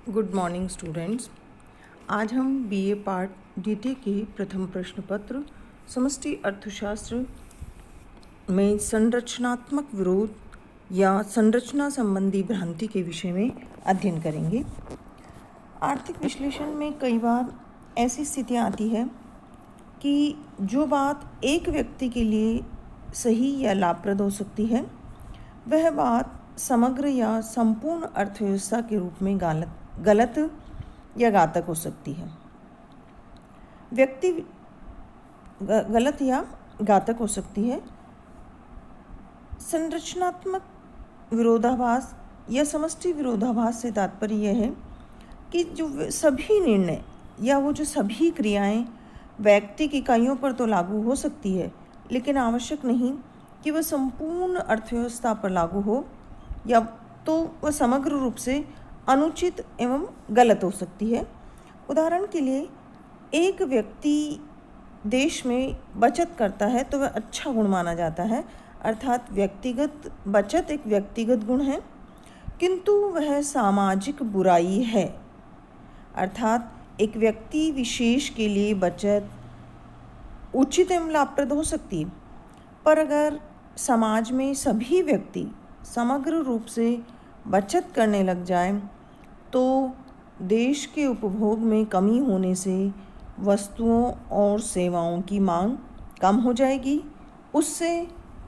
Good morning students. आज हम BA part द्वितीय के प्रथम प्रश्न पत्र समष्टि अर्थशास्त्र में संरचनात्मक विरोध या संरचना संबंधी भ्रांति के विषय में अध्ययन करेंगे। आर्थिक विश्लेषण में कई बार ऐसी स्थितियाँ आती है कि जो बात एक व्यक्ति के लिए सही या लाभप्रद हो सकती है, वह बात समग्र या संपूर्ण अर्थव्यवस्था के रूप में गलत या घातक हो सकती है। व्यक्ति गलत या घातक हो सकती है। संरचनात्मक विरोधाभास या समष्टि विरोधाभास से तात्पर्य यह है कि जो सभी निर्णय या वो जो सभी क्रियाएं व्यक्तिक इकाइयों पर तो लागू हो सकती है, लेकिन आवश्यक नहीं कि वह संपूर्ण अर्थव्यवस्था पर लागू हो, या तो वह समग्र रूप से अनुचित एवं गलत हो सकती है। उदाहरण के लिए, एक व्यक्ति देश में बचत करता है तो वह अच्छा गुण माना जाता है, अर्थात व्यक्तिगत बचत एक व्यक्तिगत गुण है, किंतु वह सामाजिक बुराई है। अर्थात एक व्यक्ति विशेष के लिए बचत उचित एवं लाभप्रद हो सकती है, पर अगर समाज में सभी व्यक्ति समग्र रूप से बचत करने लग जाए तो देश के उपभोग में कमी होने से वस्तुओं और सेवाओं की मांग कम हो जाएगी। उससे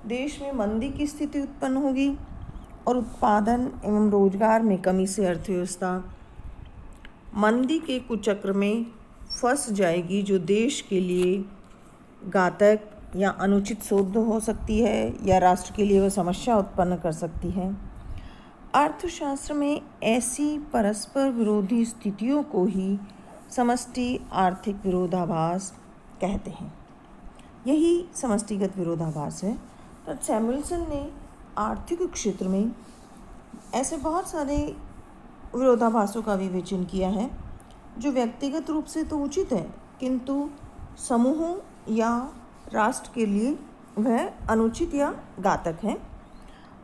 देश में मंदी की स्थिति उत्पन्न होगी और उत्पादन एवं रोजगार में कमी से अर्थव्यवस्था मंदी के कुचक्र में फंस जाएगी, जो देश के लिए घातक या अनुचित सिद्ध हो सकती है या राष्ट्र के लिए वह समस्या उत्पन्न कर सकती है। अर्थशास्त्र में ऐसी परस्पर विरोधी स्थितियों को ही समष्टि आर्थिक विरोधाभास कहते हैं। यही समष्टिगत विरोधाभास है। तो सैमुअल्सन ने आर्थिक क्षेत्र में ऐसे बहुत सारे विरोधाभासों का विवेचन किया है जो व्यक्तिगत रूप से तो उचित है, किंतु समूहों या राष्ट्र के लिए वह अनुचित या घातक है।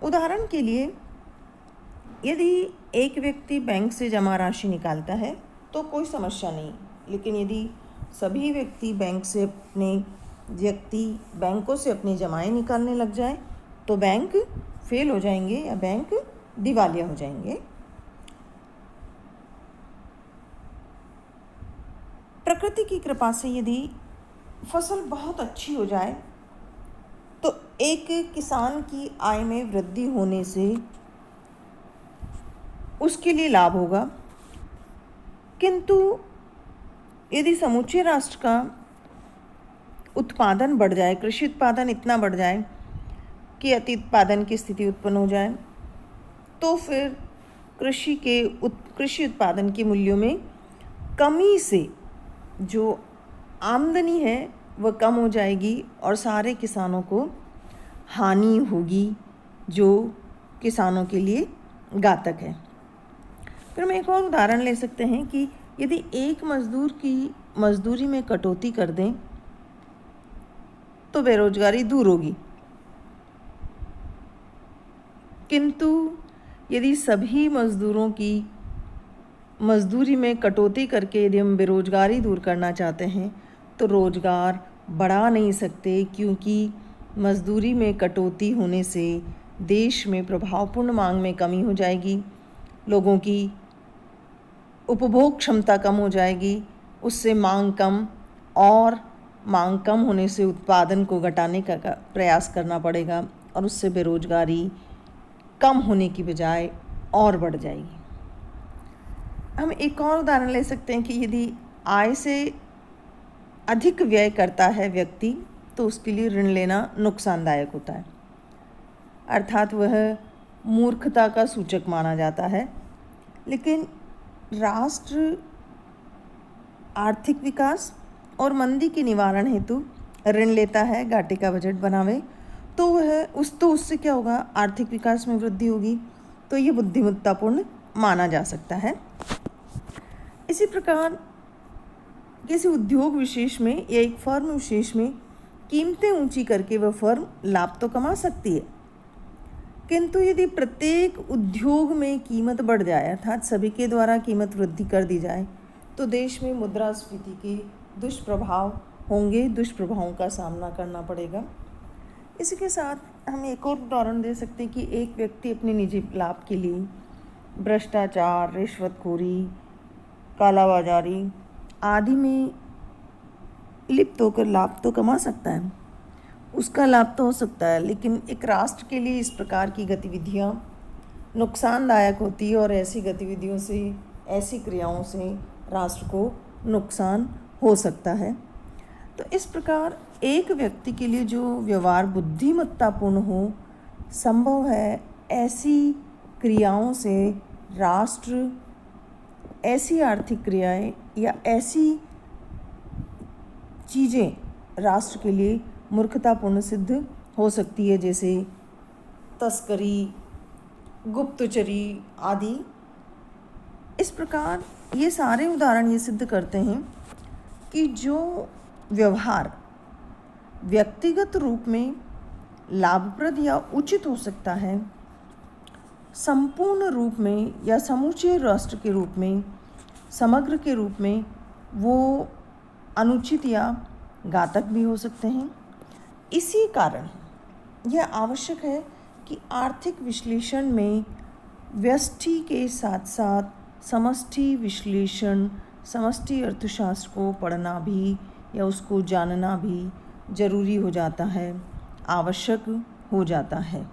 उदाहरण के लिए, यदि एक व्यक्ति बैंक से जमा राशि निकालता है तो कोई समस्या नहीं, लेकिन यदि सभी बैंकों से अपनी जमाएं निकालने लग जाए तो बैंक फेल हो जाएंगे या बैंक दिवालिया हो जाएंगे। प्रकृति की कृपा से यदि फसल बहुत अच्छी हो जाए तो एक किसान की आय में वृद्धि होने से उसके लिए लाभ होगा, किंतु यदि समूचे राष्ट्र का उत्पादन बढ़ जाए, कृषि उत्पादन इतना बढ़ जाए कि अति उत्पादन की स्थिति उत्पन्न हो जाए, तो फिर कृषि उत्पादन के मूल्यों में कमी से जो आमदनी है वह कम हो जाएगी और सारे किसानों को हानि होगी, जो किसानों के लिए घातक है। फिर हम एक और उदाहरण ले सकते हैं कि यदि एक मजदूर की मजदूरी में कटौती कर दें तो बेरोजगारी दूर होगी, किंतु यदि सभी मजदूरों की मजदूरी में कटौती करके यदि हम बेरोजगारी दूर करना चाहते हैं तो रोजगार बढ़ा नहीं सकते, क्योंकि मजदूरी में कटौती होने से देश में प्रभावपूर्ण मांग में कमी हो जाएगी, लोगों की उपभोग क्षमता कम हो जाएगी, उससे मांग कम, और मांग कम होने से उत्पादन को घटाने का प्रयास करना पड़ेगा और उससे बेरोजगारी कम होने की बजाय और बढ़ जाएगी। हम एक और उदाहरण ले सकते हैं कि यदि आय से अधिक व्यय करता है व्यक्ति तो उसके लिए ऋण लेना नुकसानदायक होता है, अर्थात वह मूर्खता का सूचक माना जाता है। लेकिन राष्ट्र आर्थिक विकास और मंदी के निवारण हेतु ऋण लेता है, घाटे का बजट बनावे, तो उससे क्या होगा, आर्थिक विकास में वृद्धि होगी, तो ये बुद्धिमत्तापूर्ण माना जा सकता है। इसी प्रकार किसी उद्योग विशेष में या एक फर्म विशेष में कीमतें ऊंची करके वह फर्म लाभ तो कमा सकती है, किंतु यदि प्रत्येक उद्योग में कीमत बढ़ जाए, अर्थात सभी के द्वारा कीमत वृद्धि कर दी जाए, तो देश में मुद्रास्फीति के दुष्प्रभाव होंगे, दुष्प्रभावों का सामना करना पड़ेगा। इसी के साथ हम एक और उदाहरण दे सकते हैं कि एक व्यक्ति अपने निजी लाभ के लिए भ्रष्टाचार, रिश्वतखोरी, कालाबाजारी आदि में लिप्त होकर लाभ तो कमा सकता है, उसका लाभ तो हो सकता है, लेकिन एक राष्ट्र के लिए इस प्रकार की गतिविधियाँ नुकसानदायक होती है और ऐसी गतिविधियों से, ऐसी क्रियाओं से राष्ट्र को नुकसान हो सकता है। तो इस प्रकार एक व्यक्ति के लिए जो व्यवहार बुद्धिमत्तापूर्ण हो, संभव है ऐसी क्रियाओं से राष्ट्र, ऐसी आर्थिक क्रियाएं या ऐसी चीज़ें राष्ट्र के लिए मूर्खतापूर्ण सिद्ध हो सकती है, जैसे तस्करी, गुप्तचरी आदि। इस प्रकार ये सारे उदाहरण ये सिद्ध करते हैं कि जो व्यवहार व्यक्तिगत रूप में लाभप्रद या उचित हो सकता है, संपूर्ण रूप में या समूचे राष्ट्र के रूप में, समग्र के रूप में वो अनुचित या घातक भी हो सकते हैं। इसी कारण यह आवश्यक है कि आर्थिक विश्लेषण में व्यष्टि के साथ साथ समष्टि विश्लेषण, समष्टि अर्थशास्त्र को पढ़ना भी या उसको जानना भी जरूरी हो जाता है, आवश्यक हो जाता है।